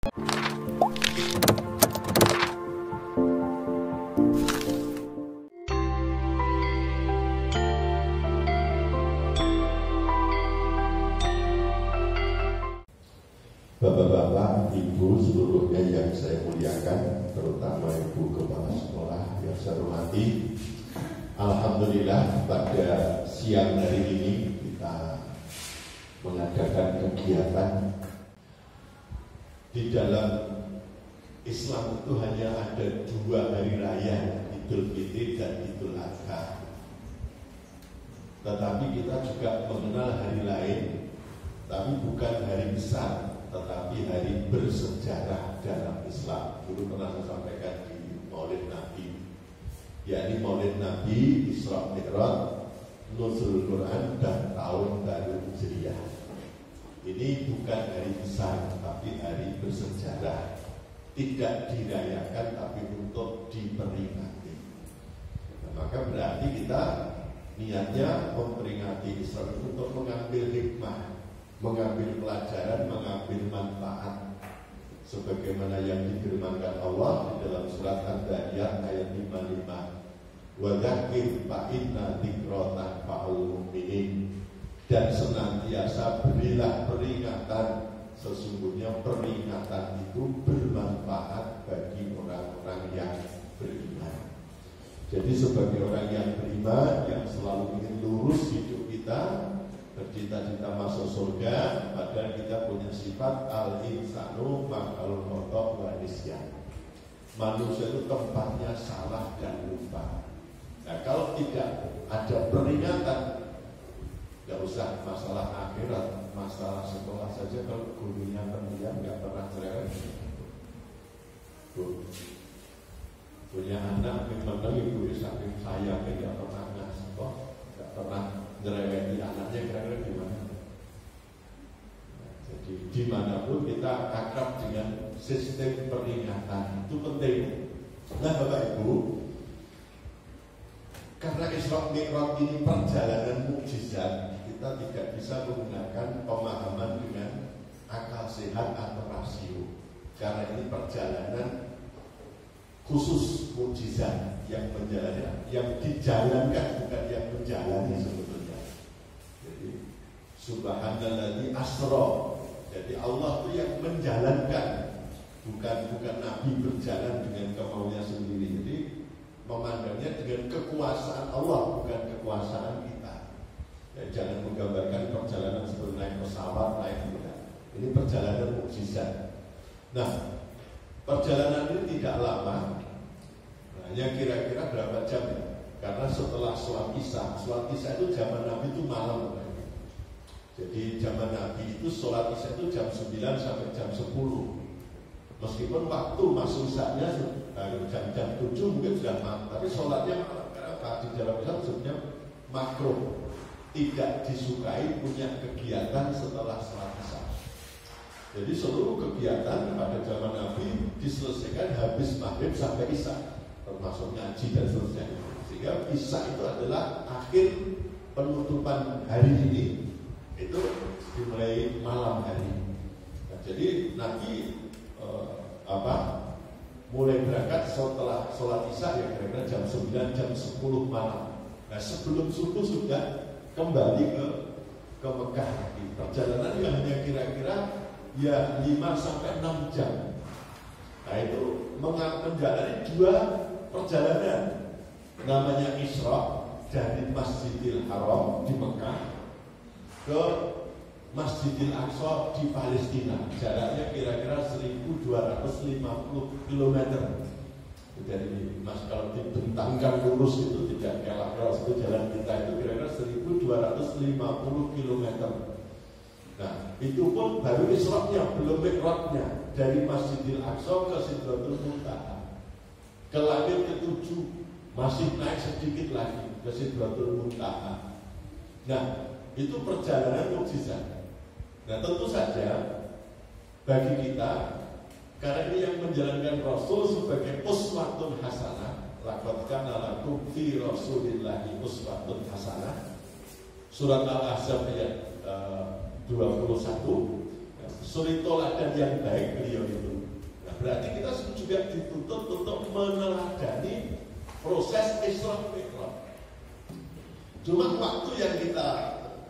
Bapak-bapak, ibu seluruhnya yang saya muliakan, terutama ibu kepala sekolah yang saya hormati, alhamdulillah pada siang hari ini kita mengadakan kegiatan. Di dalam Islam itu hanya ada dua hari raya, Idul Fitri dan Idul Adha. Tetapi kita juga mengenal hari lain, tapi bukan hari besar, tetapi hari bersejarah dalam Islam. Dulu pernah saya sampaikan di Maulid Nabi, yakni Maulid Nabi, Isra Mi'raj, Nuzul Quran, dan Tahun Baru Hijriah. Ini bukan hari besar, tapi hari bersejarah. Tidak dirayakan, tapi untuk diperingati. Nah, maka berarti kita niatnya memperingati Isra untuk mengambil hikmah, mengambil pelajaran, mengambil manfaat, sebagaimana yang difirmankan Allah di dalam surat Al-Dariyat ayat 55, wa dzakir fa inna dzikra tanfa'ul mu'minin, dan senantiasa berilah peringatan, sesungguhnya peringatan itu bermanfaat bagi orang-orang yang beriman. Jadi sebagai orang yang beriman, yang selalu ingin lurus hidup kita, bercita-cita masuk surga, padahal kita punya sifat al-insanu ma'al khata' wa nisyan. Manusia itu tempatnya salah dan lupa. Nah, kalau tidak ada peringatan, nggak usah masalah akhirat, masalah sekolah saja, kalau gurunya pendiam nggak pernah cerewet. Punya anak memang ibu saking saya tidak pernah ngasih kok, nggak pernah nyereweti anaknya, kira-kira gimana? Nah, jadi dimanapun kita akrab dengan sistem peringatan, itu penting. Nah Bapak Ibu, karena Isra Mi'raj ini perjalanan mukjizat, kita tidak bisa menggunakan pemahaman dengan akal sehat atau rasio, karena ini perjalanan khusus mukjizat yang menjalankan, yang dijalankan, bukan yang menjalani sebetulnya. Jadi subhanalladzi asra, jadi Allah itu yang menjalankan, bukan Nabi berjalan dengan kemauannya sendiri. Jadi memandangnya dengan kekuasaan Allah, bukan kekuasaan kita. Ya, jangan menggambarkan perjalanan seperti naik pesawat, naik kuda. Ini perjalanan mukjizat. Nah, perjalanan ini tidak lama, hanya kira-kira berapa jam ya? Karena setelah sholat isya itu zaman Nabi itu malam. Jadi zaman Nabi itu sholat isya itu jam 9 sampai jam 10. Meskipun waktu masuk isyanya jam 7 mungkin sudah malam, tapi sholatnya di dalam Islam sebenarnya makruh, tidak disukai punya kegiatan setelah sholat isya. Jadi seluruh kegiatan pada zaman Nabi diselesaikan habis maghrib sampai isya, termasuk ngaji dan seterusnya. Sehingga isya itu adalah akhir penutupan hari ini, itu dimulai malam hari. Nah, jadi Nabi mulai berangkat setelah sholat isya ya kira-kira jam 9, jam 10 malam. Nah, sebelum subuh sudah kembali ke Mekah. Perjalanan yang hanya kira-kira ya 5 sampai 6 jam. Nah, itu menjalani dua perjalanan. Namanya Isra, dari Masjidil Haram di Mekah ke Masjidil Aqsa di Palestina. Jaraknya kira-kira 1250 km. Jadi Mas, kalau dibentangkan lurus itu tidak kalah keras, itu jalan kita itu kira-kira 1250 km. Nah, itu pun baru Isra-nya, belum Mi'rajnya. Dari Masjidil Aqsa ke Sidratul Muntaha, ke langit ke-7, masih naik sedikit lagi ke Sidratul Muntaha. Nah, itu perjalanan mukjizat. Nah, tentu saja bagi kita, karena ini yang menjalankan Rasul sebagai uswatun hasanah, laqad kana lakum fi Rasulillahi uswatun hasanah. Surat Al-Ahzab ayat 21, suri toladan yang baik beliau itu. berarti kita juga dituntut untuk meneladani proses Isra Mi'raj. Cuma waktu yang kita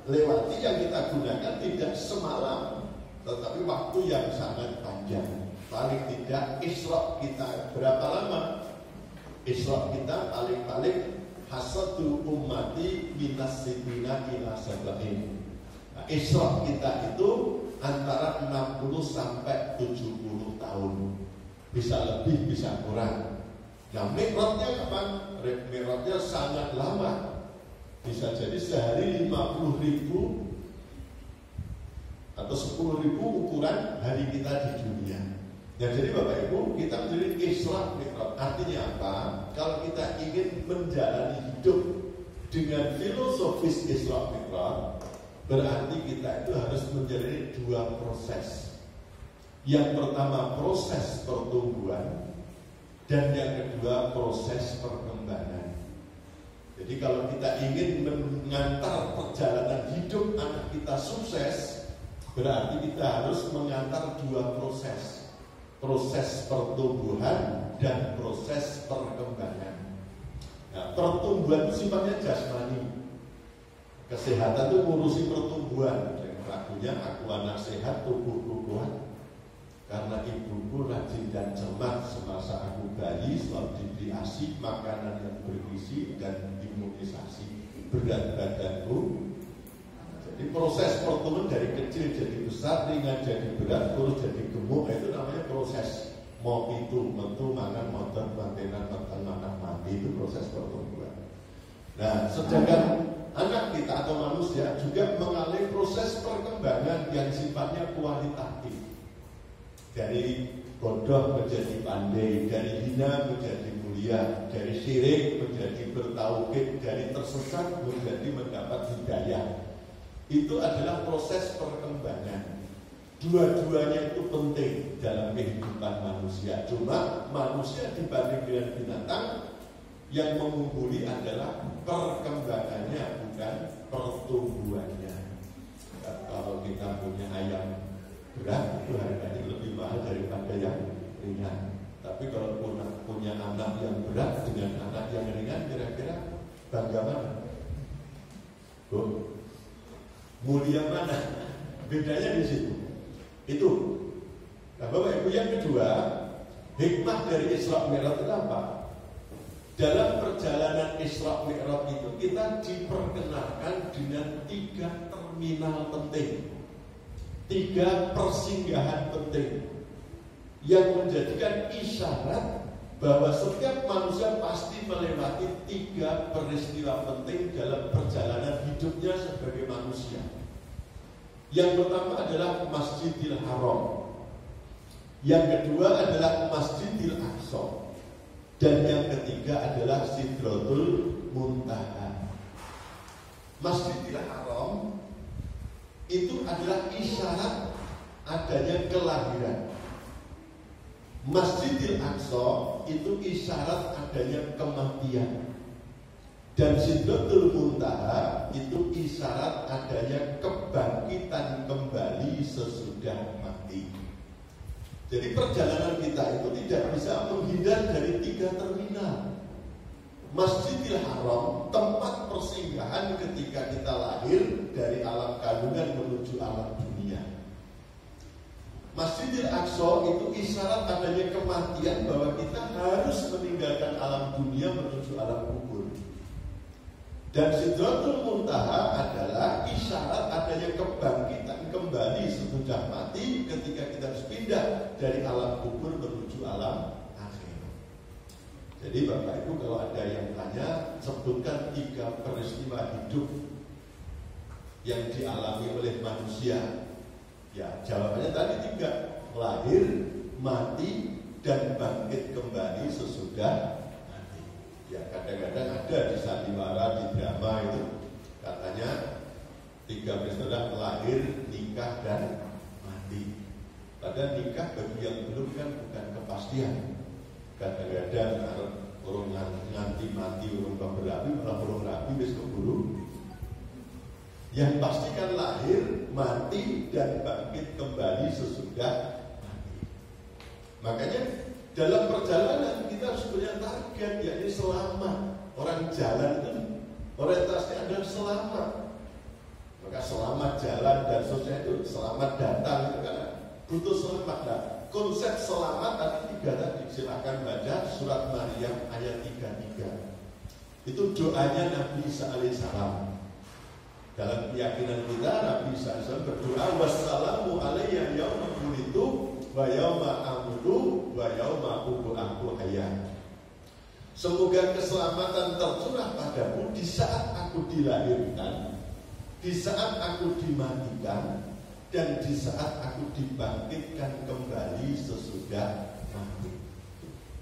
lewati, yang kita gunakan tidak semalam, tetapi waktu yang sangat panjang. Paling tidak Isra kita berapa lama? Isra kita paling-paling hasadu ummati minas sidina ila sab'in. Nah, Isra kita itu antara 60 sampai 70 tahun. Bisa lebih, bisa kurang. Nah, Mi'rajnya kapan? Mi'rajnya sangat lama. Bisa jadi sehari 50.000 atau 10.000 ukuran hari kita di dunia. Ya, jadi Bapak Ibu, kita menjadi Isra Mi'raj. Artinya apa? Kalau kita ingin menjalani hidup dengan filosofis Isra Mi'raj, berarti kita itu harus menjalani dua proses. Yang pertama proses pertumbuhan, dan yang kedua proses perkembangan. Jadi kalau kita ingin mengantar perjalanan hidup anak kita sukses, berarti kita harus mengantar dua proses. Proses pertumbuhan dan proses perkembangan. Nah, pertumbuhan itu sifatnya jasmani. Kesehatan itu ngurusi pertumbuhan. Lagunya aku anak sehat, tubuhku kuat. Karena ibuku rajin dan cermat semasa aku bayi, selalu diberi ASI, makanan yang bergizi dan imunisasi. Berat badanku. Jadi proses pertumbuhan dari kecil jadi besar, ringan jadi berat, terus jadi gemuk, itu namanya proses. Mau itu, mentu, mangan, motor, mantenan, makan, mati, itu proses pertumbuhan. Nah, sedangkan anak kita atau manusia juga mengalami proses perkembangan yang sifatnya kualitatif. Dari bodoh menjadi pandai, dari hina menjadi mulia, dari syirik menjadi bertauhid, dari tersesat menjadi mendapat hidayah. Itu adalah proses perkembangan. Dua-duanya itu penting dalam kehidupan manusia. Cuma manusia dibanding dengan binatang, yang mengungguli adalah perkembangannya, bukan pertumbuhannya. Kalau kita punya ayam berat, itu harganya lebih mahal daripada yang ringan. Tapi kalau punya anak yang berat dengan anak yang ringan, kira-kira bangga mana? Mulia mana? Bedanya di situ. Itu. Nah, Bapak Ibu, yang kedua, hikmah dari Isra Mi'raj itu apa? Dalam perjalanan Isra Mi'raj itu kita diperkenalkan dengan 3 terminal penting, 3 persinggahan penting yang menjadikan isyarat bahwa setiap manusia pasti melewati 3 peristiwa penting dalam perjalanan hidupnya sebagai manusia. Yang pertama adalah Masjidil Haram, yang kedua adalah Masjidil Aqsa, dan yang ketiga adalah Sidratul Muntaha. Masjidil Haram itu adalah isyarat adanya kelahiran. Masjidil Aqsa itu isyarat adanya kematian. Dan Sidratul Muntaha itu isyarat adanya kebangkitan kembali sesudah mati. Jadi perjalanan kita itu tidak bisa menghindar dari 3 terminal. Masjidil Haram, tempat persinggahan ketika kita lahir dari alam kandungan menuju alam dunia. Masjidil Aqsa itu isyarat adanya kematian, bahwa kita harus meninggalkan alam dunia menuju alam kubur. Dan Sidratul Muntaha adalah isyarat adanya kebangkitan kembali sesudah mati ketika kita harus pindah dari alam kubur menuju alam akhir. Jadi Bapak Ibu, kalau ada yang tanya, sebutkan 3 peristiwa hidup yang dialami oleh manusia. Ya, jawabannya tadi 3: lahir, mati, dan bangkit kembali sesudah. Ya, kadang-kadang ada di sandiwara, di drama itu katanya 3 peristiwa: lahir, nikah, dan mati. Padahal nikah bagi yang belum kan bukan kepastian. Kadang-kadang orang nganti mati, orang berapi, malah orang rapi wis keburu. Yang pasti kan lahir, mati, dan bangkit kembali sesudah mati. Makanya dalam perjalanan kita harus punya target, yakni selamat. Orang jalan itu orientasinya adalah selamat. Maka selamat jalan dan seterusnya itu selamat datang itu karena butuh selamat. Nah, konsep selamat ada 3 tadi. Silahkan baca surat Maryam ayat 33. Itu doanya Nabi Isa alaihissalam. Dalam keyakinan kita Nabi Isa alaihissalam berdoa wassalamu alayya yauma wulidtu wa yauma amutu wa yauma ub'atsu hayya. Semoga keselamatan tercurah padamu di saat aku dilahirkan, di saat aku dimatikan, dan di saat aku dibangkitkan kembali sesudah mati.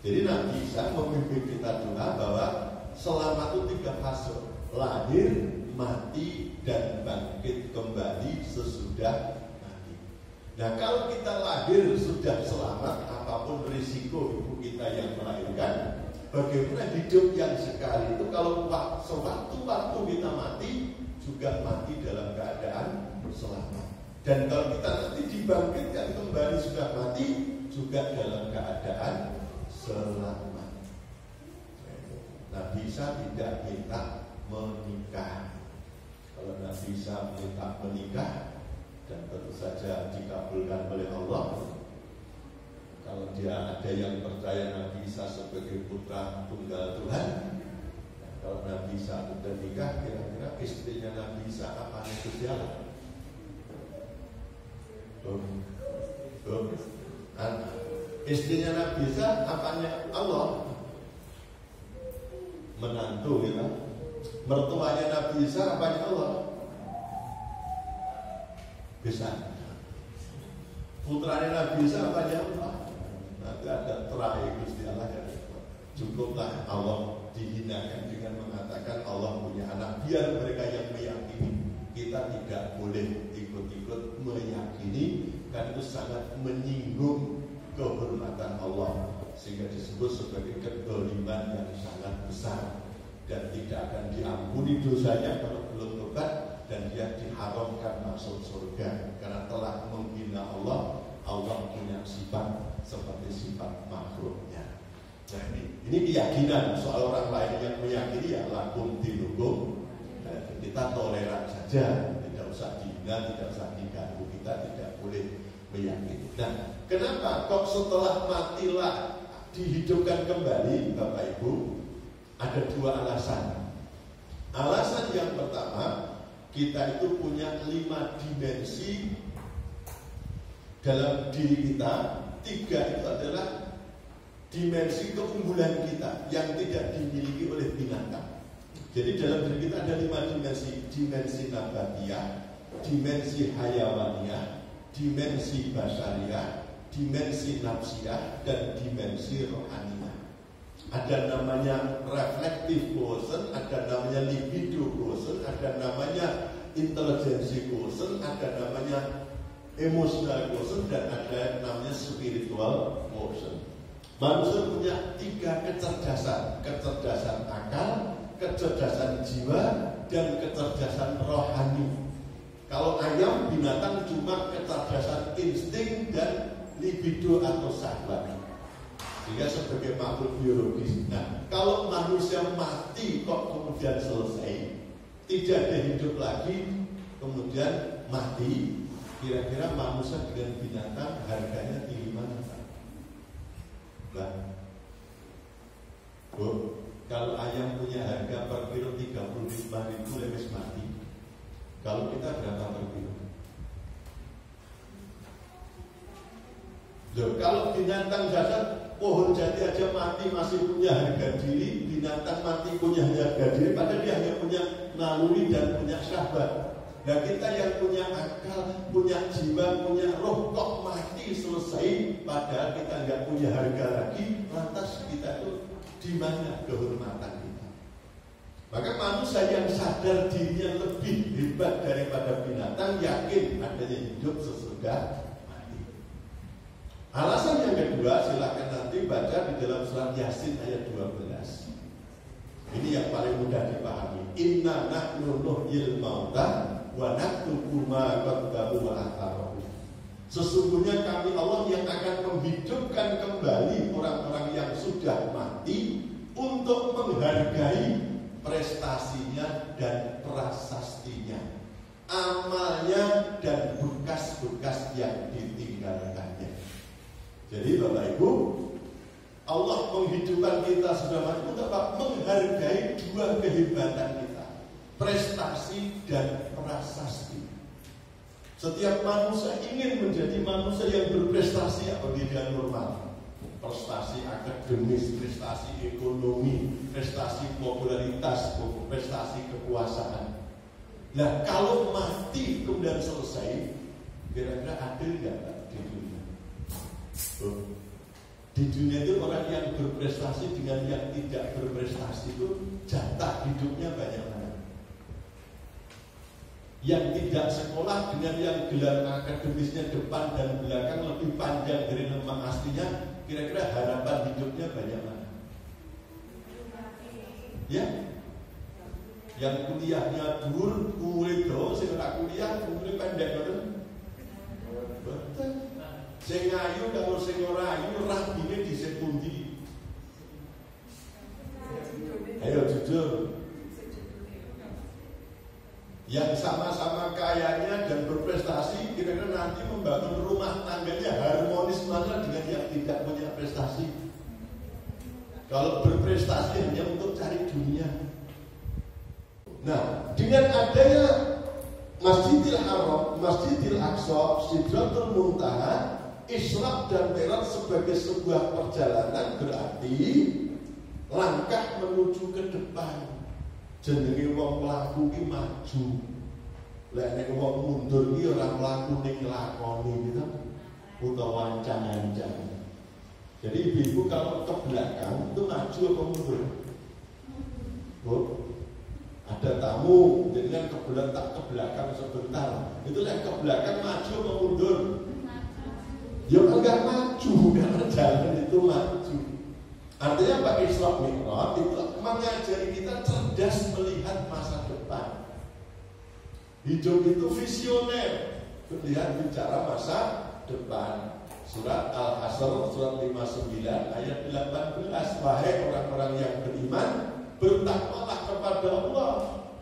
Jadi Nabi Isa memimpin kita doa bahwa selamat itu 3 fase: lahir, mati, dan bangkit kembali sesudah mati. Nah, kalau kita lahir sudah selamat, apapun risiko ibu kita yang melahirkan, bagaimana hidup yang sekali itu kalau sewaktu-waktu kita mati juga mati dalam keadaan selamat. Dan kalau kita nanti dibangkitkan kembali sudah mati juga dalam keadaan selamat. Nabi Isa tidak minta menikah. Kalau Nabi Isa minta menikah dan tentu saja dikabulkan oleh Allah. Kalau dia ada yang percaya Nabi Isa sebagai putra tunggal Tuhan, nah, kalau Nabi Isa sudah nikah, kira-kira istrinya Nabi Isa apa itu jalan? Istrinya Nabi Isa apanya Allah? Menantu ya. Mertuanya Nabi Isa apanya Allah? Bisa. Putranya Nabi Isa apanya Allah? Nanti ada terakhir Gusti Allah ya. Cukuplah Allah dihinakan dengan mengatakan Allah punya anak. Biar mereka yang meyakini. Kita tidak boleh ikut-ikut meyakini, karena itu sangat menyinggung kehormatan Allah, sehingga disebut sebagai kedoliman yang sangat besar dan tidak akan diampuni dosanya kalau belum tobat, dan dia diharamkan masuk surga karena telah menghina Allah. Allah punya sifat seperti sifat makhluknya. Nah, ini keyakinan. Soal orang lain yang meyakini ya lakum dinukum, kita toleran saja, tidak usah dihina, tidak usah diganggu, kita tidak boleh meyakini. Nah, kenapa kok setelah matilah dihidupkan kembali, Bapak Ibu? Ada 2 alasan. Alasan yang pertama, kita itu punya 5 dimensi dalam diri kita. 3 itu adalah dimensi keunggulan kita yang tidak dimiliki oleh binatang. Jadi dalam diri kita ada 5 dimensi: dimensi nabatiyah, dimensi hayawaniyah, dimensi basyariyah, dimensi nafsiyah, dan dimensi rohaniyah. Ada namanya reflective quotient, ada namanya libido quotient, ada namanya intelligency quotient, ada namanya emotional quotient, dan ada namanya spiritual quotient. Manusia punya 3 kecerdasan: kecerdasan akal, kecerdasan jiwa, dan kecerdasan rohani. Kalau ayam, binatang cuma kecerdasan insting dan libido atau syahwat. Sehingga sebagai makhluk biologis. Nah, kalau manusia mati kok kemudian selesai, tidak ada hidup lagi, kemudian mati, kira-kira manusia dengan binatang harganya tinggi mana? Nah, kalau ayam punya harga per kilo 35.000 lebih mati. Kalau kita berapa per kilo? Loh, kalau binatang dasar, pohon jati aja mati masih punya harga diri, binatang mati punya harga diri, padahal dia hanya punya naluri dan punya syahwat. Nah, kita yang punya akal, punya jiwa, punya roh, kok mati selesai, padahal kita nggak punya harga lagi. Lantas kita itu di mana kehormatan kita? Maka manusia yang sadar dirinya lebih hebat daripada binatang, yakin adanya hidup sesudah mati. Alasan yang kedua, silakan nanti baca di dalam surat Yasin ayat 12. Ini yang paling mudah dipahami. Inna nahnu nuhyil mauta wa naktubu ma qaddamu wa atharahu. Sesungguhnya kami Allah yang akan menghidupkan kembali orang-orang yang sudah mati untuk menghargai prestasinya dan prasastinya, amalnya dan bekas-bekas yang ditinggalkannya. Jadi Bapak Ibu, Allah menghidupkan kita sudah mati untuk apa? Menghargai dua kehebatan kita, prestasi dan prasasti. Setiap manusia ingin menjadi manusia yang berprestasi atau tidak normal. Prestasi akademis, prestasi ekonomi, prestasi popularitas, prestasi kekuasaan. Nah, kalau mati kemudian selesai, kira-kira adil nggak di dunia? Di dunia itu orang yang berprestasi dengan yang tidak berprestasi itu jatah hidupnya banyak banget. Yang tidak sekolah dengan yang gelar akademisnya depan dan belakang lebih panjang dari nama aslinya, kira-kira harapan hidupnya banyak mana? Ya? Yang kuliahnya dhuwur, umure dawa, sing ora kuliah, umure pendek ngoten. Betul. Sing ayu karo sing ora ayu rabine dhisik pundi? Ayo jujur. Yang sama-sama kayanya dan berprestasi kira-kira nanti membangun rumah tangganya harmonis mana dengan yang tidak punya prestasi. Kalau berprestasi hanya untuk cari dunia. Nah, dengan adanya Masjidil Haram, Masjidil Aqsa, Sidratul Muntaha, Isra dan Mi'raj sebagai sebuah perjalanan berarti langkah menuju ke depan. Jenenge wong mlaku ki maju. Lek nek wong mundur ki ora mlaku ning nglakoni gitu. Utawa ancang-ancang. Jadi ibu kalau ke belakang itu maju apa mundur? Oh, ada tamu, jadi kan ke belakang sebentar. Itu lek ke belakang maju apa mundur? Ya enggak maju, karena jalan itu maju. Artinya Pak Isra Mi'raj itu mengajari kita cerdas melihat masa depan. Hidup itu visioner, melihat bicara masa depan. Surat Al-Hasr, surat 59 ayat 18. Wahai orang-orang yang beriman, bertakwalah kepada Allah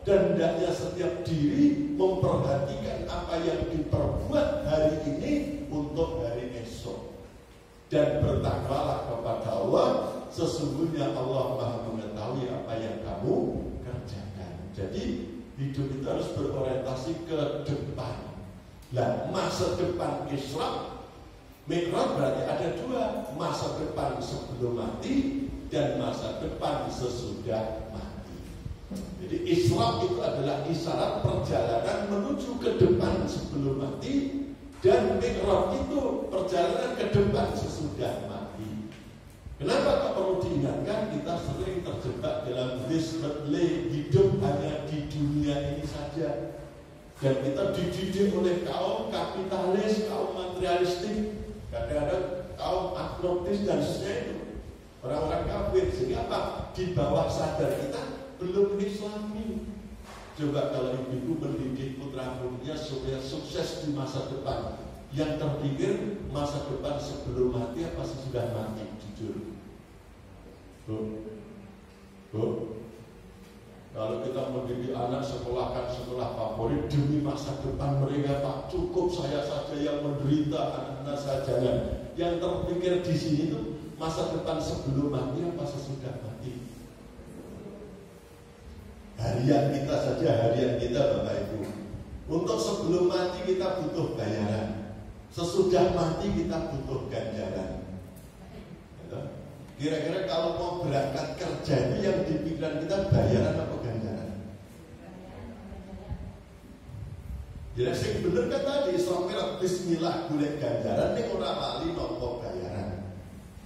dan hendaknya setiap diri memperhatikan apa yang diperbuat hari ini untuk hari esok. Dan bertakwalah kepada Allah, sesungguhnya Allah Maha mengetahui apa yang kamu kerjakan. Jadi hidup itu harus berorientasi ke depan. Nah, masa depan Isra Mi'raj berarti ada dua, masa depan sebelum mati dan masa depan sesudah mati. Jadi Isra itu adalah isyarat perjalanan menuju ke depan sebelum mati, dan Mi'raj itu perjalanan ke depan sesudah mati. Kenapa tak perlu diingatkan? Kita sering terjebak dalam disbelih hidup hanya di dunia ini saja. Dan kita dididik oleh kaum kapitalis, kaum materialistik, kadang-kadang kaum agnostis dan sebagainya. Orang-orang kafir, sehingga apa? Di bawah sadar kita belum Islami. Coba kalau ibu mendidik putra putrinya supaya sukses di masa depan, yang terpikir masa depan sebelum mati apa sesudah mati? Jujur. Kalau kita mendidik anak sekolahkan sekolah favorit demi masa depan mereka, Pak, cukup saya saja yang menderita, anak-anak saya jangan. Yang terpikir di sini itu masa depan sebelum mati apa sesudah mati? Harian kita saja, harian kita Bapak Ibu. Untuk sebelum mati kita butuh bayaran, sesudah mati kita butuh ganjaran. Kira-kira kalau mau berangkat kerja itu yang di pikiran kita bayaran apa ganjaran? Jadi sing bener kan tadi sampai bismillah golek ganjaran ning ora lali nampa bayaran.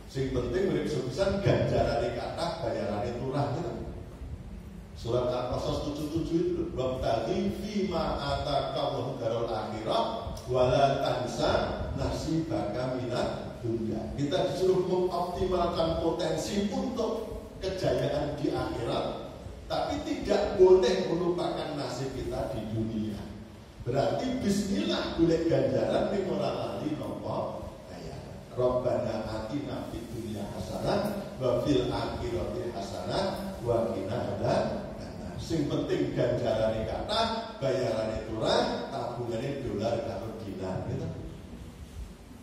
Sing penting urip sepisan ganjarane kathah bayarane turah gitu. Surat Al-Qasas 77 itu wabtaghi fima ataqallahu darul akhirah wala tansa nasibaka minad dunya. Kita disuruh mengoptimalkan potensi untuk kejayaan di akhirat, tapi tidak boleh melupakan nasib kita di dunia. Berarti bismillah golek ganjaran ning ora lali nopo bayaran. Rabbana atina fid dunya hasanah wa fil akhirati hasanah wa qina adzabannar. Sing penting ganjarane kathah, bayarane kurang, tabungane dolar karo dinar gitu.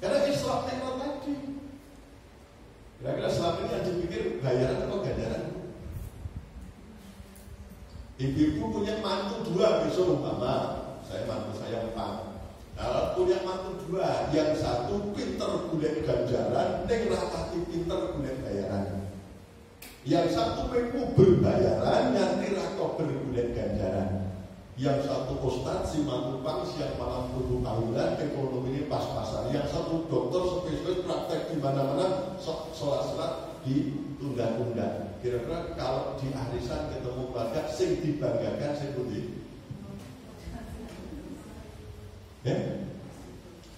Karena Islam nikmat tadi. Kira-kira selama ini aja pikir bayaran atau ganjaran. Ibu-ibu punya mantu 2 besok umpama, saya mantu saya 4. Kalau punya mantu 2, yang satu pinter golek ganjaran, ning rapati pinter golek bayaran. Yang satu pengen berbayaran, nganti ra kok golek ganjaran. Yang satu ustaz si mantu pang siang malam kudu kawilan, ekonomi ini pas-pasan. Yang satu dokter spesialis praktek di mana-mana, sholat ditunda-tunda. Kira-kira kalau di arisan ketemu keluarga, sing dibanggakan sing pundi?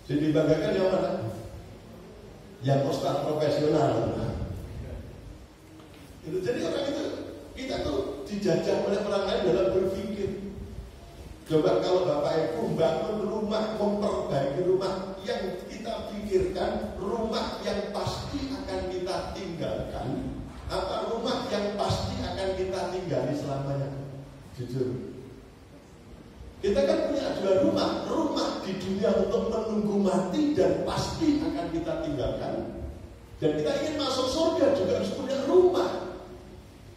Sing dibanggakan yang mana? Yang ustaz profesional. Itu jadi orang itu, kita tuh dijajah oleh orang lain dalam berpikir. Coba kalau Bapak Ibu bangun rumah, memperbaiki rumah, yang kita pikirkan rumah yang pasti akan kita tinggalkan, apa rumah yang pasti akan kita tinggali selamanya? Jujur, kita kan punya 2 rumah. Rumah di dunia untuk menunggu mati dan pasti akan kita tinggalkan. Dan kita ingin masuk surga juga harus punya rumah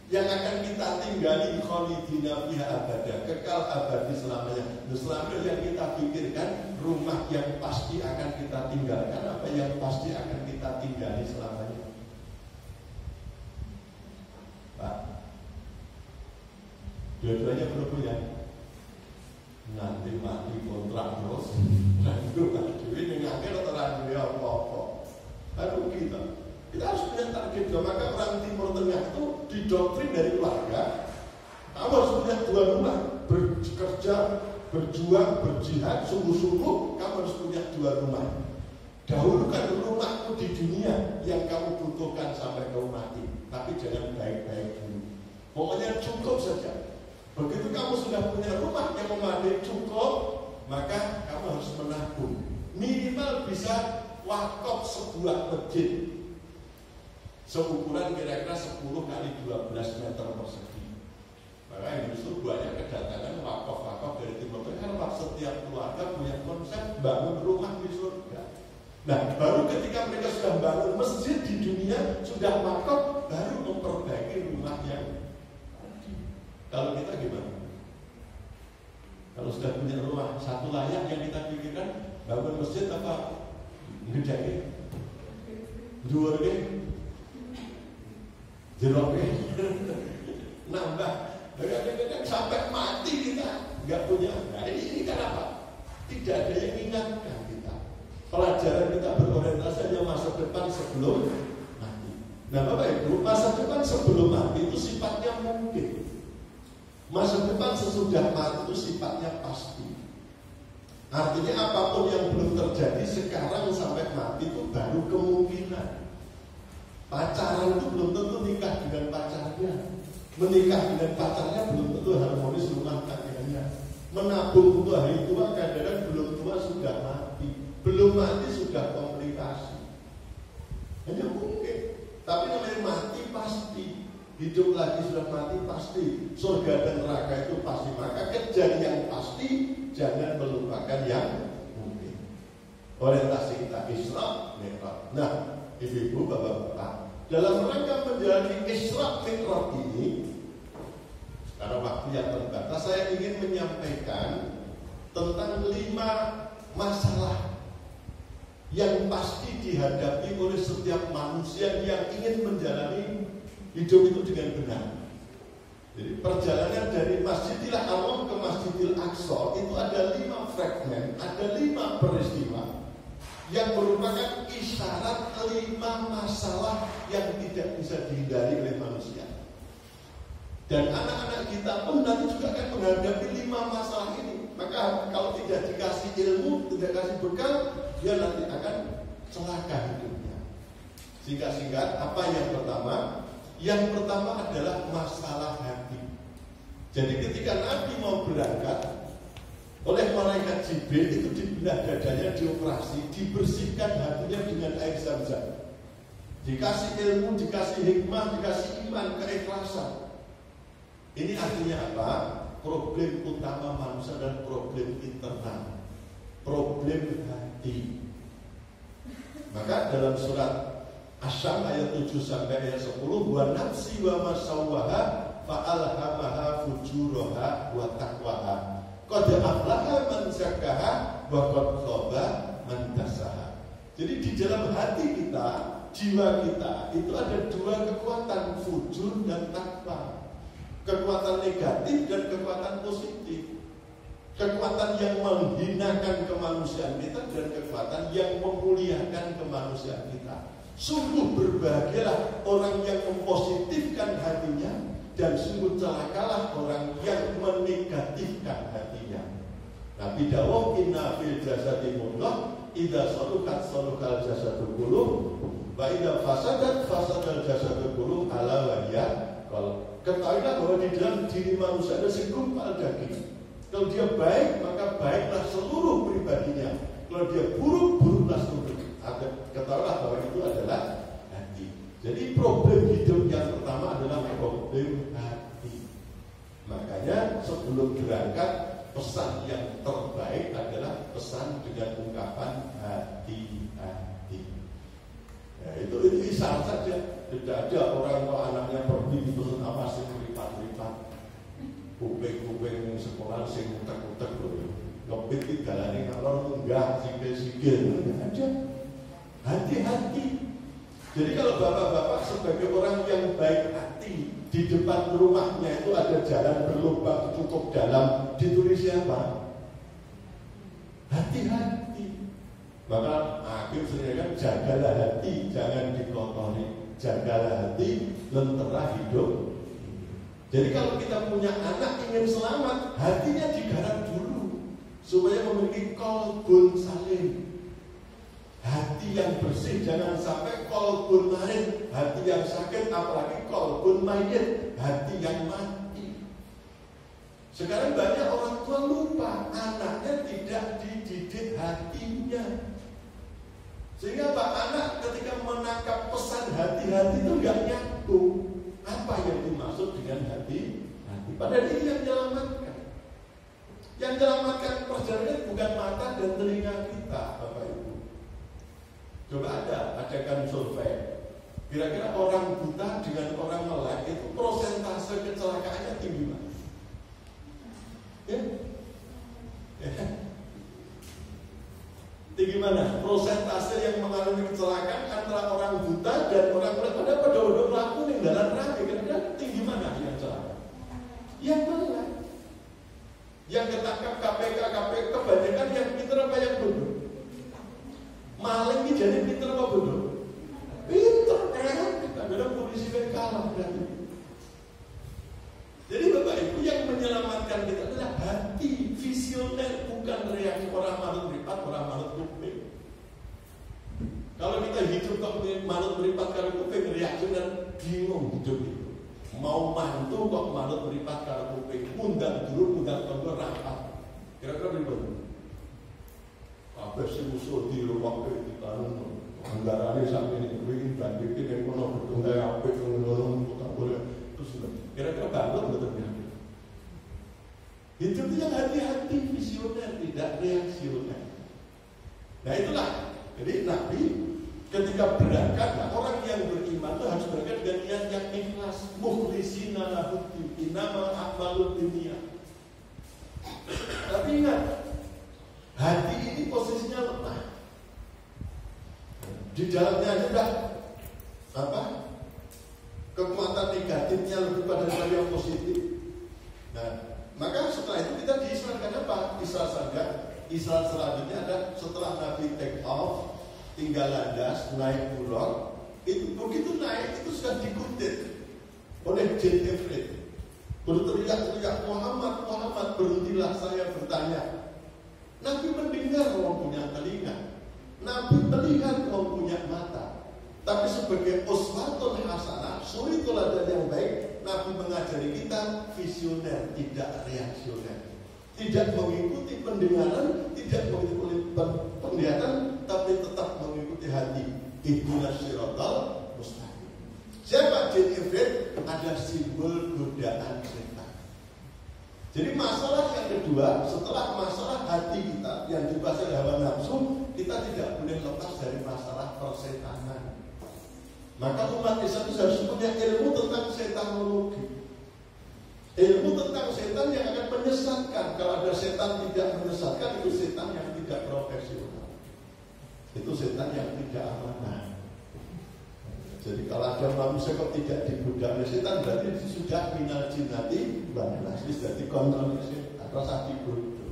yang akan kita tinggali khalidina fiha abada, kekal abadi selamanya. Selamanya yang kita pikirkan rumah yang pasti akan kita tinggalkan, apa yang pasti akan kita tinggali selamanya. Pak, dua-duanya perlu punya. Nanti mati kontrak terus, nanti duit yang akhir atau apa-apa. Lalu kita harus punya target. Maka orang Timur Tengah itu didoktrin dari keluarga, kamu harus punya 2 rumah, bekerja, berjuang, berjihad, sungguh-sungguh kamu harus punya 2 rumah. Dahulukan rumahmu di dunia yang kamu butuhkan sampai kamu mati, tapi jangan baik-baik dulu. Pokoknya cukup saja. Begitu kamu sudah punya rumah yang memadai cukup, maka kamu harus menabung. Minimal bisa wakaf sebuah masjid seukuran kira-kira 10 kali 12 meter persegi. Maka justru banyak kedatangan wakaf-wakaf dari Timur Tengah, karena setiap keluarga punya konsep bangun rumah di surga. Nah, baru ketika mereka sudah bangun masjid di dunia, sudah wakaf, baru memperbaiki rumah yang tadi. Kalau kita gimana? Kalau sudah punya rumah satu layak, yang kita pikirkan bangun masjid apa? Ngejaki? Juarnya? Jeroknya nambah, kadang-kadang sampai mati kita nggak punya. Nah ini kan apa? Tidak ada yang mengingatkan kita. Pelajaran kita berorientasi hanya masa depan sebelum mati. Nah Bapak Ibu, masa depan sebelum mati itu sifatnya mungkin. Masa depan sesudah mati itu sifatnya pasti. Artinya apapun yang belum terjadi sekarang sampai mati itu baru kemungkinan. Pacaran itu belum tentu nikah dengan pacarnya. Menikah dengan pacarnya belum tentu harmonis rumah tangganya. Menabung untuk hari tua, kadang-kadang belum tua sudah mati. Belum mati sudah komplikasi. Hanya mungkin. Tapi namanya mati pasti. Hidup lagi sudah mati pasti. Surga dan neraka itu pasti. Maka kejar yang pasti, jangan melupakan yang mungkin. Orientasi kita Isra Mi'raj. Nah, ibu-ibu, bapak-bapak, dalam rangka menjalani Isra Mi'raj ini, karena waktu yang terbatas, saya ingin menyampaikan tentang 5 masalah yang pasti dihadapi oleh setiap manusia yang ingin menjalani hidup itu dengan benar. Jadi perjalanan dari Masjidil Haram ke Masjidil Aqsa itu ada 5 fragmen, ada 5 peristiwa yang merupakan isyarat 5 masalah yang tidak bisa dihindari oleh manusia. Dan anak-anak kita pun nanti juga akan menghadapi 5 masalah ini. Maka kalau tidak dikasih ilmu, tidak kasih bekal, dia nanti akan celaka hidupnya. Singkat-singkat, apa yang pertama? Yang pertama adalah masalah hati. Jadi ketika Nabi mau berangkat, oleh malaikat Jibril itu di belah dadanya dioperasi, dibersihkan hatinya dengan air zam-zam. Dikasih ilmu, dikasih hikmah, dikasih iman, keikhlasan. Ini artinya apa? Problem utama manusia dan problem internal, problem hati. Maka dalam surat Asy-Syams ayat 7 sampai ayat 10, wa nafsi wa ma sawwaha fa'alhamaha fujuraha wa taqwaha. Qad aflaha man zakkaha wa qad khaba man dassaha. Jadi di dalam hati kita, jiwa kita itu ada dua kekuatan, fujur dan takwa. Kekuatan negatif dan kekuatan positif. Kekuatan yang menghinakan kemanusiaan kita dan kekuatan yang memuliakan kemanusiaan kita. Sungguh berbahagialah orang yang mempositifkan hatinya, dan sungguh celakalah orang yang menegatifkan hatinya. Nabi dawuh inna fil jasadi mudghah idza salukat salukal jasadu kulluh wa idza fasadat fasadal jasadu kulluh ala wa hiya qalb. Ketahuilah bahwa di dalam diri manusia ada segumpal daging. Kalau dia baik, maka baiklah seluruh pribadinya. Kalau dia buruk, buruklah seluruh. Ketahuilah bahwa itu adalah hati. Jadi problem hidup yang pertama adalah problem hati. Makanya sebelum berangkat, pesan yang terbaik adalah pesan dengan ungkapan hati-hati. Ya, itu isyarat saja. Tidak ada orang tua anaknya pergi dipesan apa sih meripat-ripat, kuping-kuping sekolah sing muter-muter ngepit di galane kalau enggak sikil-sikil aja. Hati-hati. Jadi kalau bapak-bapak sebagai orang yang baik hati, di depan rumahnya itu ada jalan berlubang cukup dalam, ditulis siapa? Hati-hati. Maka akhir sebenarnya kan jagalah hati, jangan dikotori. Jagalah hati, lentera hidup. Jadi kalau kita punya anak ingin selamat, hatinya digarap dulu supaya memiliki qalbun salim. Hati yang bersih, jangan sampai qalbun marid, hati yang sakit, apalagi qalbun mayyit, hati yang mati. Sekarang banyak orang tua lupa anaknya tidak dididik hatinya. Sehingga Pak anak ketika menangkap pesan hati-hati itu nggak nyambung. Apa yang dimaksud dengan hati? Padahal ini yang menyelamatkan. Yang menyelamatkan perjalanan bukan mata dan telinga kita, Bapak Ibu. Coba adakan survei. Kira-kira orang buta dengan orang melek itu prosentase kecelakaannya tinggi mana? Ya? Tinggi mana? Prosentase yang mengalami kecelakaan antara orang buta dan orang melek. Padahal pada pelaku ninggalan rame. Kira-kira tinggi mana yang celaka? Yang melek. Yang ketangkap KPK kebanyakan yang pintar apa yang bodoh? Maling ini jadi pintar apa bodoh? Pintar kan? Kadang-kadang polisi kan kalah berarti. Jadi Bapak Ibu yang menyelamatkan kita adalah hati, visioner, bukan reaksi orang manut meripat, orang manut kuping. Kalau kita hidup kok manut meripat karo kuping, reaksinya bingung hidup itu. Mau mantu kok manut meripat karo kuping, undang dulu, undang tonggo rapat. Kira-kira bagaimana? Apa sih musuh di ruang itu tanam? Anggarannya sampai ini bandingin yang kono bertunggai apa yang dorong tak boleh. Kira-kira bangun betul ya. Hidup itu yang hati-hati, visioner, tidak reaksioner. Nah itulah. Jadi Nabi ketika berangkat, orang yang beriman itu harus berangkat dengan niat yang ikhlas, mukhlisina lahud-din, innamal a'malu binniyat. Tapi ingat, hati ini posisinya lemah. Di dalamnya sudah apa? Kekuatan negatifnya lebih pada yang positif. Nah, maka setelah itu kita diisraelkan apa? Israel selanjutnya ada setelah Nabi take off, tinggal landas, naik buruk. Itu begitu naik itu sudah dikutip oleh jin Ifrit. Berteriak-teriak, Muhammad, berhentilah saya bertanya. Nabi mendengar orang punya telinga, Nabi melihat orang punya mata. Tapi sebagai uswatun hasanah, suri teladan yang baik, Nabi mengajari kita visioner, tidak reaksioner. tidak mengikuti pendengaran, tidak mengikuti penglihatan, tapi tetap mengikuti hati. Ihdinas siratal mustaqim. Siapa jin ifrit? Ada simbol godaan setan. Jadi masalah yang kedua, setelah masalah hati kita yang dikuasai hawa nafsu, kita tidak boleh lepas dari masalah persetanan. Maka umat Islam itu harus punya ilmu tentang setanologi. Ilmu tentang setan yang akan menyesatkan. Kalau ada setan tidak menyesatkan, itu setan yang tidak profesional. Itu setan yang tidak amanah. Jadi kalau ada manusia kok tidak digoda oleh setan, berarti sudah minal jinnati wan nas, sudah dikontrol oleh setan, rasa digoda.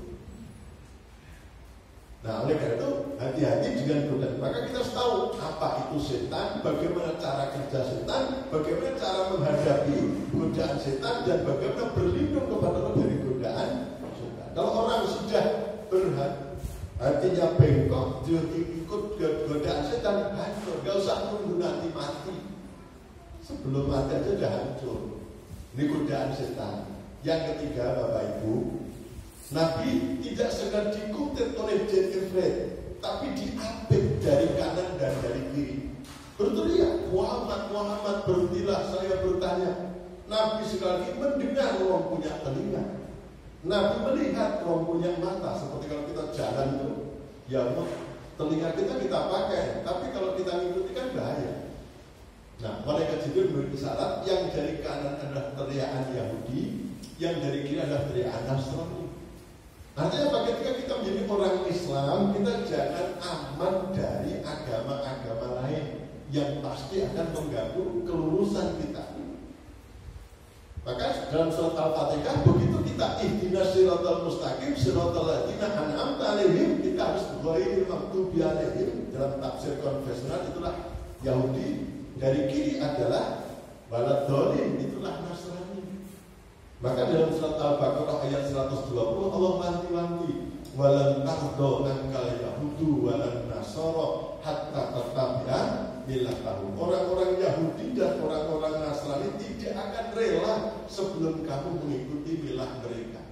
Nah, oleh karena itu hati-hati dengan godaan. Maka kita harus tahu apa itu setan, bagaimana cara kerja setan, bagaimana cara menghadapi godaan setan, dan bagaimana berlindung kepada Allah dari godaan setan. Kalau orang sudah hatinya bengkok, dia ikut godaan setan, hancur. Gak usah menunggu nanti mati. Sebelum mati aja sudah hancur. Ini godaan setan. Yang ketiga, Bapak Ibu, Nabi tidak sekedar diikuti oleh jin ifrit, tapi diapit dari kanan dan dari kiri. Berteriak, Muhammad, Muhammad, berhentilah, saya bertanya. Nabi sekali mendengar, orang punya telinga. Nabi melihat, orang punya mata. Seperti kalau kita jalan tuh, ya telinga kita pakai, tapi kalau kita ngikuti kan bahaya. Nah, malaikat Jibril memberi isyarat, yang dari kanan adalah teriakan Yahudi, yang dari kiri adalah teriakan Nasrani. Artinya apa? Ketika kita menjadi orang Islam, kita jangan aman dari agama-agama lain yang pasti akan mengganggu kelurusan kita. Maka dalam surat Al-Fatihah, begitu kita ihdinas siratal mustaqim siratal ladzina an'amta 'alaihim, kita harus ghairil maghdubi 'alaihim. Dalam tafsir konvensional itulah Yahudi, dari kiri adalah waladhdallin, itulah Nasrani. Maka dalam surat Al-Baqarah ayat 120 Allah wanti-wanti, walan tardo angkal yahudu walan nasoro hatta tattabi'a millatahum. Orang-orang Yahudi dan orang-orang Nasrani tidak akan rela sebelum kamu mengikuti milah mereka.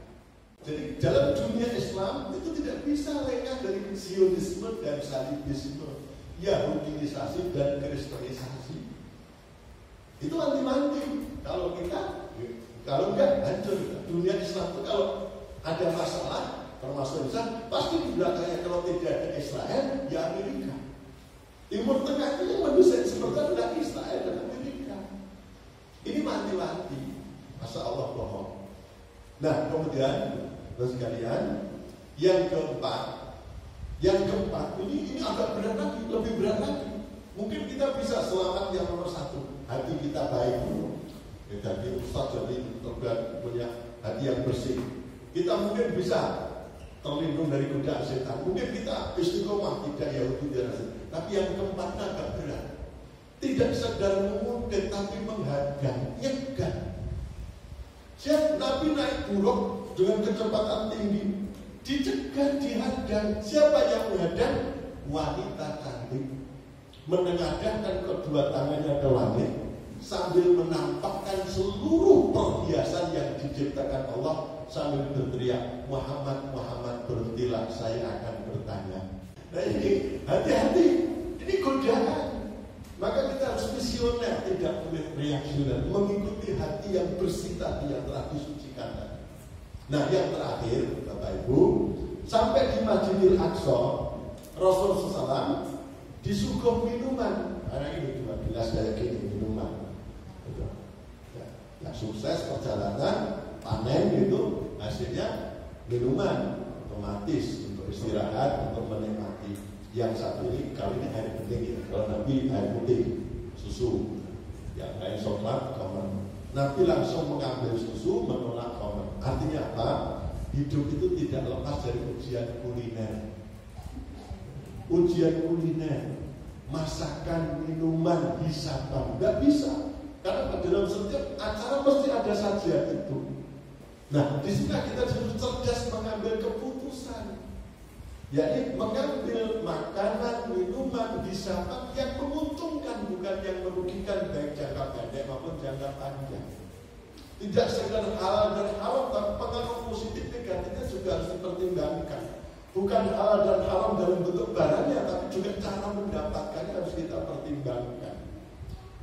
Jadi dalam dunia Islam itu tidak bisa lengah dari Zionisme dan Salibisme, Yahudiisasi dan Kristenisasi. Itu anti-anti. Kalau enggak hancur. Dunia Islam itu kalau ada masalah, termasuk Islam, pasti di belakangnya kalau tidak ada Israel, ya Amerika. Timur Tengah itu yang mendesain seperti adalah Israel dan Amerika. Ini mati-mati. Masa Allah bohong. Nah, kemudian sekalian, yang keempat ini agak berat lagi, lebih berat lagi. Mungkin kita bisa selamat yang nomor satu, hati kita baik dulu. Jadi Ustaz jadi punya hati yang bersih. Kita mungkin bisa terlindung dari godaan setan. Mungkin kita istiqomah, tidak Yahudi dan Nasrani. Tapi yang keempatnya agak berat. Tidak sekedar mengungkit, tapi menghadang, nyegah. Siap Nabi naik buruk dengan kecepatan tinggi, dicegah, dihadang. Siapa yang menghadang? Wanita cantik, menengadahkan kedua tangannya ke langit sambil menampakkan seluruh perhiasan yang diciptakan Allah, sambil berteriak, Muhammad, Muhammad, berhentilah, saya akan bertanya. Nah ini hati-hati, ini godaan. Maka kita harus visioner, tidak boleh reaksioner, mengikuti hati yang bersih tadi yang telah disucikan. Nah yang terakhir, Bapak Ibu, sampai di Masjidil Aqsa, Rasulullah SAW disuguh minuman. Karena ini cuma gelas kayak gini, minuman. Ya, sukses perjalanan, panen gitu, hasilnya minuman, otomatis untuk istirahat, untuk menikmati. Yang satu ini, kalau ini air penting ya, kalau Nabi air putih, susu, yang lain coklat, common. Nabi langsung mengambil susu, menolak common. Artinya apa? Hidup itu tidak lepas dari ujian kuliner. Ujian kuliner, masakan, minuman, hisapan, nggak bisa. Karena dalam setiap acara pasti ada sajian itu. Nah, di sini kita harus cerdas mengambil keputusan, yakni mengambil makanan, minuman, hisapan yang menguntungkan, bukan yang merugikan, baik jangka pendek maupun jangka panjang. Tidak sekedar halal dan haram, tapi pengaruh positif negatifnya juga harus dipertimbangkan. Bukan halal dan haram dalam bentuk barangnya, tapi juga cara mendapatkannya harus kita pertimbangkan.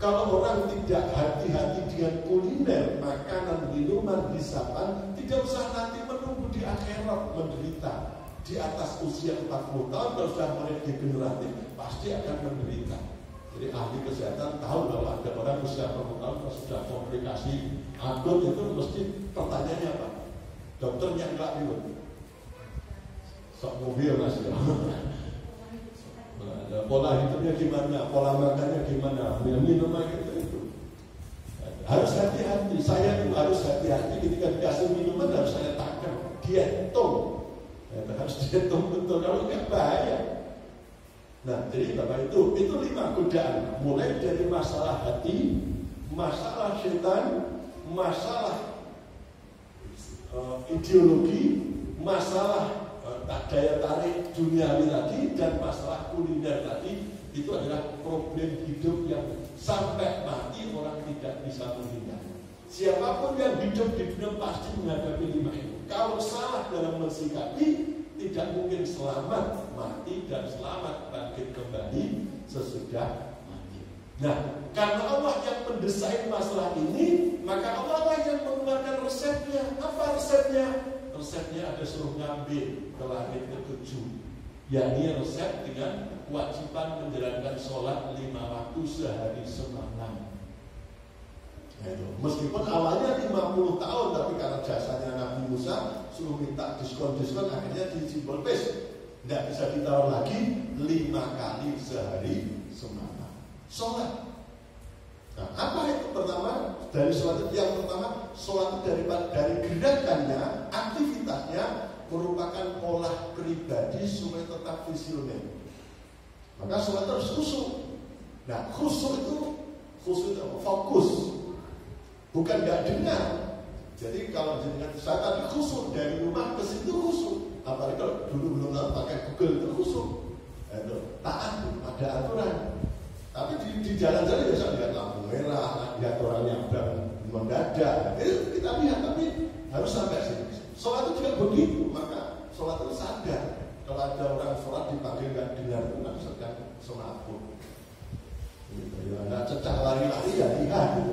Kalau orang tidak hati-hati dengan kuliner, makanan, minuman, hisapan, tidak usah nanti menunggu di akhirat menderita. Di atas usia 40 tahun, kalau sudah mulai degeneratif, pasti akan menderita. Jadi ahli kesehatan tahu kalau ada orang usia 40 tahun, kalau sudah komplikasi akut itu mesti pertanyaannya apa? Dokternya enggak ribut. Sok mobil mas ya. Pola hidupnya gimana, pola makannya gimana, minum itu. Harus hati-hati. Saya itu harus hati-hati ketika dikasih minuman harus saya takar, dihitung. Harus dihitung betul, kalau enggak bahaya. Nah, jadi Bapak itu 5 godaan. Mulai dari masalah hati, masalah setan, masalah ideologi, masalah daya tarik duniawi tadi, dan masalah kuliner tadi. Itu adalah problem hidup yang sampai mati orang tidak bisa menghindari. Siapapun yang hidup di dunia pasti menghadapi 5 itu. Kalau salah dalam mensikapi, tidak mungkin selamat mati dan selamat bangkit kembali sesudah mati. Nah, karena Allah yang mendesain masalah ini, maka Allah yang mengeluarkan resepnya. Apa resepnya? Resepnya ada suruh ngambil ke langit ke-7, yakni resep dengan kewajiban menjalankan sholat 5 waktu sehari semalam. Meskipun awalnya 50 tahun, tapi karena jasanya Nabi Musa suruh minta diskon, akhirnya disimbol pes. Tidak bisa ditawar lagi, 5 kali sehari semalam sholat. Nah, apa itu pertama? Dari sholat itu yang pertama, sholat itu dari gerakannya, aktivitasnya merupakan pola pribadi supaya tetap visioner. Maka sholat harus khusyuk. Nah, khusyuk itu fokus. Bukan nggak dengar. Jadi kalau jenengan saya tadi khusyuk dari rumah ke situ khusyuk. Apalagi kalau dulu belum pakai Google itu khusyuk. Taat, ada aturan. Tapi di jalan-jalan biasa lihat lampu merah, lihat orang nyabrang mendadak. Itu kita lihat, tapi harus sampai sini. Sholat itu juga begitu. Maka sholat itu sadar. Kalau ada orang sholat dipanggil nggak dengar itu kan sedang semaput. Nah, cecah lari-lari ya lihat gitu.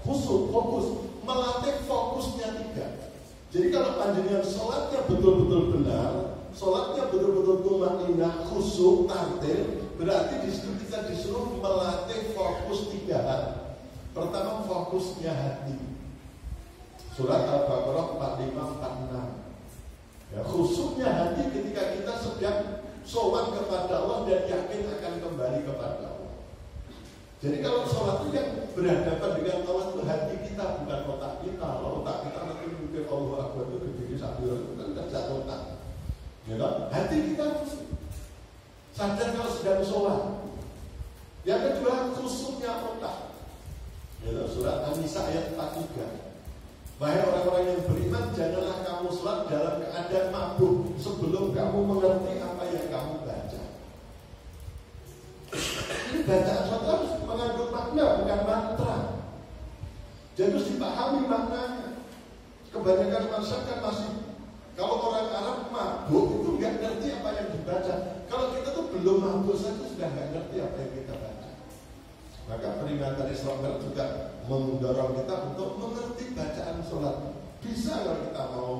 Khusyuk, fokus, melatih fokusnya 3. Jadi kalau panjenengan sholatnya betul-betul benar, sholatnya betul-betul tumanina, khusyuk, tartil, berarti di situ kita disuruh melatih fokus 3 hal. Pertama, fokusnya hati. Surat Al-Baqarah 45-46. Ya, khusyuknya hati ketika kita sedang sowan kepada Allah dan yakin akan kembali kepada Allah. Jadi kalau sholat itu yang berhadapan dengan Allah itu hati kita, bukan otak kita. Kalau otak kita nanti mikir Allah Akbar itu berdiri sambil itu kan kerja otak. Ya kan? Hati kita sadar kalau sedang sholat. Yang kedua, khusyuknya otak. Ya, surat An-Nisa ayat 43. Wahai orang-orang yang beriman, janganlah kamu sholat dalam keadaan mabuk sebelum kamu mengerti apa yang kamu baca. Ini bacaan sholat harus mengandung makna, bukan mantra. Jadi harus dipahami maknanya. Kebanyakan masyarakat masih, kalau orang Arab mabuk itu nggak ngerti apa yang dibaca. Kalau kita tuh belum mabuk saja sudah nggak ngerti apa yang kita baca. Maka peringatan Islam juga mendorong kita untuk mengerti bacaan sholat. Bisa kalau kita mau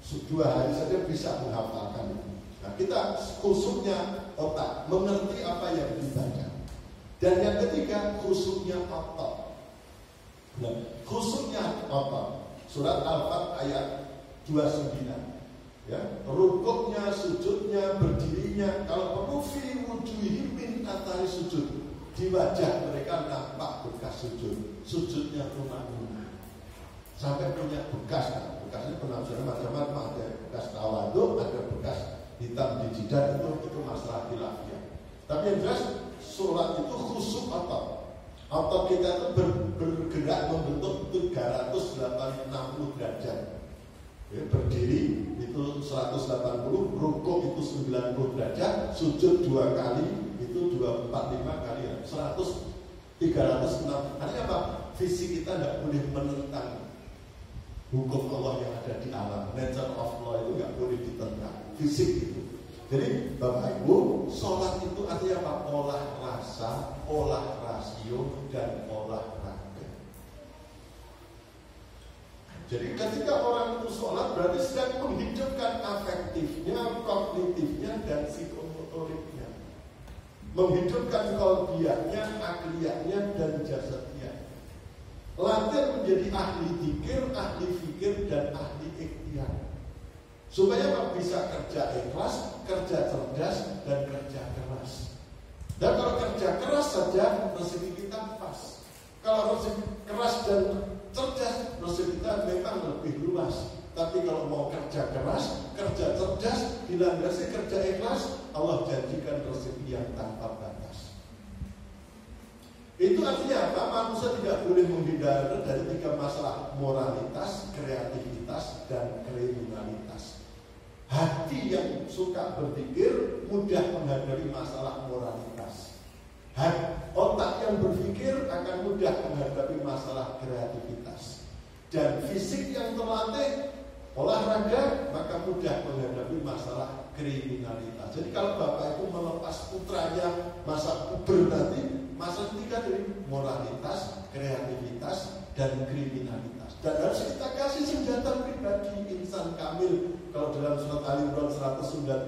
2 hari saja bisa menghafalkan. Nah, kita khusyuknya otak, mengerti apa yang dibaca. Dan yang ketiga, khusyuknya otot. Nah, khusyuknya otot. Surat Al-Fat ayat 29. Ya, rukuknya, sujudnya, berdirinya, kalau perlu fi wujuhihim min athari sujud. Di wajah mereka nampak bekas sujud. Sujudnya tumanina. Sampai punya bekas. Bekasnya penafsiran macam-macam. Ada bekas tawaduk, ada bekas hitam di jidat, itu masalah khilafiyah. Tapi yang jelas sholat itu khusyuk otot. Otot kita itu bergerak membentuk 360 derajat. Ya, berdiri itu 180, rukuk itu 90 derajat, sujud 2 kali itu 245 kali 100, 306. Artinya apa? Fisik kita tidak boleh menentang hukum Allah yang ada di alam. Nature of law itu nggak boleh ditentang, fisik itu. Jadi Bapak Ibu, sholat itu artinya apa? Olah rasa, olah rasio, dan olah raga. Jadi ketika orang itu sholat berarti sedang menghidupkan afektifnya, kognitifnya, dan psikomotoriknya, menghidupkan kolbiahnya, akliyahnya, dan jasadnya. Latihan menjadi ahli dzikir, ahli fikir, dan ahli ikhtiar. Supaya bisa kerja ikhlas, kerja cerdas, dan kerja keras. Dan kalau kerja keras saja, rezeki kita pas. Kalau rezeki keras dan cerdas, rezeki kita memang lebih luas. Tapi kalau mau kerja keras, kerja cerdas, dilandasi kerja ikhlas, Allah janjikan rezeki yang tanpa batas. Itu artinya apa? Manusia tidak boleh menghindar dari 3 masalah: moralitas, kreativitas, dan kriminalitas. Hati yang suka berpikir mudah menghadapi masalah moralitas. Otak yang berpikir akan mudah menghadapi masalah kreativitas. Dan fisik yang terlatih olahraga maka mudah menghadapi masalah kriminalitas. Jadi kalau Bapak itu melepas putranya masa puber nanti, masa ketiga dari moralitas, kreativitas, dan kriminalitas. Dan harus kita kasih senjata pribadi insan kamil. Kalau dalam surat Ali Imran 190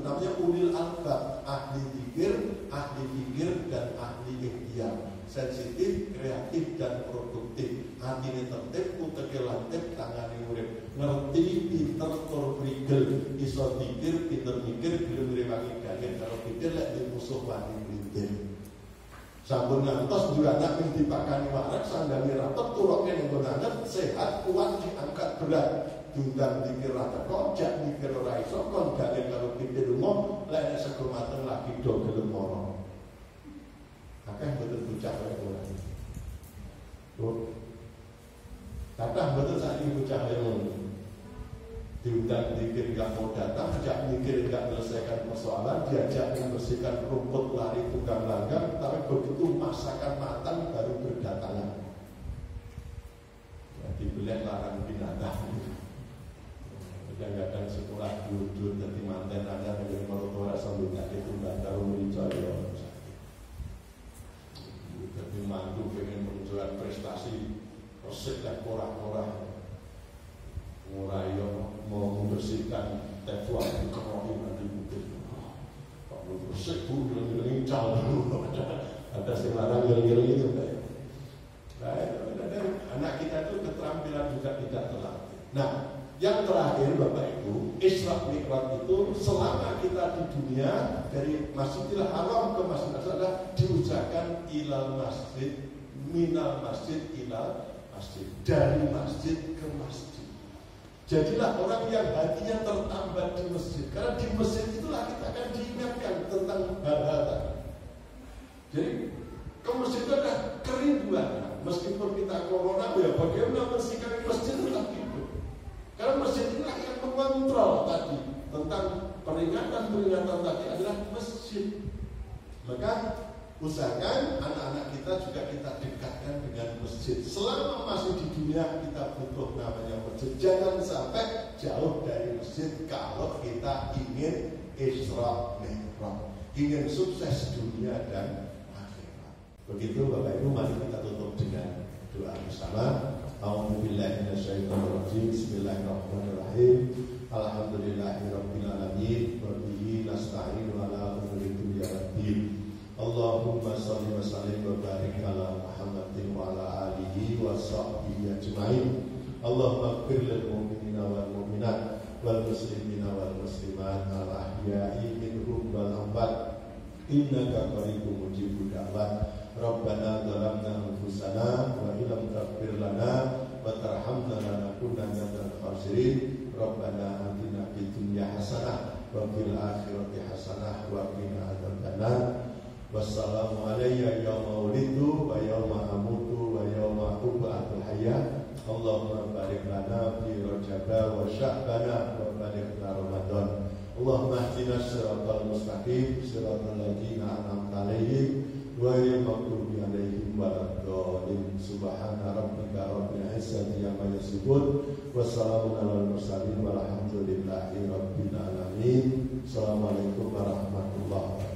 namanya ulil albab, ahli dzikir, ahli fikir, dan ahli ikhtiar. Sensitif, kreatif, dan produktif. Hatine tertib, uteke lantip, tangane urip. Ngerti, pinter, tur prigel, iso dzikir, pinter mikir, gelem ngrewangi gayen karo pikir lek di musuh wani mrintir. Sampun ngantos juranak yang dipakani warak, sandali rapat, turoknya yang benanget, sehat, kuat, diangkat berat. Diundang dikir rata kojak, dikir raiso, kon gagen kalau pikir umum, lainnya sego mateng lagi do gelem moro. Kakak betul bocah kaya ora. Kakak betul saiki bocah kaya ngono. Diundang dikir gak mau datang, ajak mikir gak menyelesaikan persoalan, diajak membersihkan rumput lari tukang langgar, tapi begitu masakan matang baru berdatangan. Jadi beliau larang binatang. Kadang-kadang sekolah duduk jadi manten aja menjadi merotora sambil gak itu gak tahu mencari. Jadi mantu pengen menunjukkan prestasi, resik dan korah-korah. Murayo mau membersihkan tefuan di kerohi nanti mungkin kalau bersih bu, giling-giling cal ada si larang giling-giling itu anak kita itu keterampilan juga tidak terlatih. Nah, yang terakhir Bapak Ibu, Isra Mi'raj itu selama kita di dunia dari Masjidil Haram ke Masjidil Aqsa adalah diucapkan ilal masjid, minal masjid ilal masjid, dari masjid ke masjid. Jadilah orang yang hatinya tertambat di masjid. Karena di masjid itulah kita akan diingatkan tentang hal-hal tadi. Jadi ke masjid itu adalah kerinduan. Meskipun kita corona, ya bagaimana mensikapi masjid tetap hidup. Karena masjid inilah yang mengontrol tadi tentang peringatan-peringatan tadi adalah masjid. Maka usahakan anak-anak kita juga kita dekatkan dengan masjid. Selama masih di dunia kita butuh namanya masjid. Jangan sampai jauh dari masjid kalau kita ingin Isra Mi'raj, ingin sukses dunia dan akhirat. Begitu Bapak Ibu, mari kita tutup dengan doa bersama. A'udzubillahi minasyaitonirrajim. Bismillahirrahmanirrahim. Alhamdulillahirabbil alamin wa bihi nasta'inu ala umuri dunya waddin. Allahumma salli wa sallim wa barik ala Muhammadin wa ala alihi wa sahbihi ajma'in. Allahumma ighfir lil mu'minina wal mu'minat wal muslimina wal muslimat al ahya'i minhum wal amwat innaka qaribun mujibud da'wat. Rabbana zalamna anfusana wa illam taghfir lana wa tarhamna lanakunanna minal khasirin. Rabbana atina fid dunya hasanah wa fil akhirati hasanah wa qina adzabannar. Wassalamu alayya yawma wulidtu wa yawma amutu wa yawma ub'atsu hayya. Allahumma barik lana fi Rajab wa Sya'ban wa balighna Ramadan. Allahumma ihdina siratal mustaqim siratal ladzina an'amta 'alaihim ghairil maghdubi 'alaihim waladdallin. Subhana rabbika rabbil izzati amma yasifun. Wassalamun alal mursalin walhamdulillahi rabbil alamin. Assalamualaikum warahmatullahi wabarakatuh.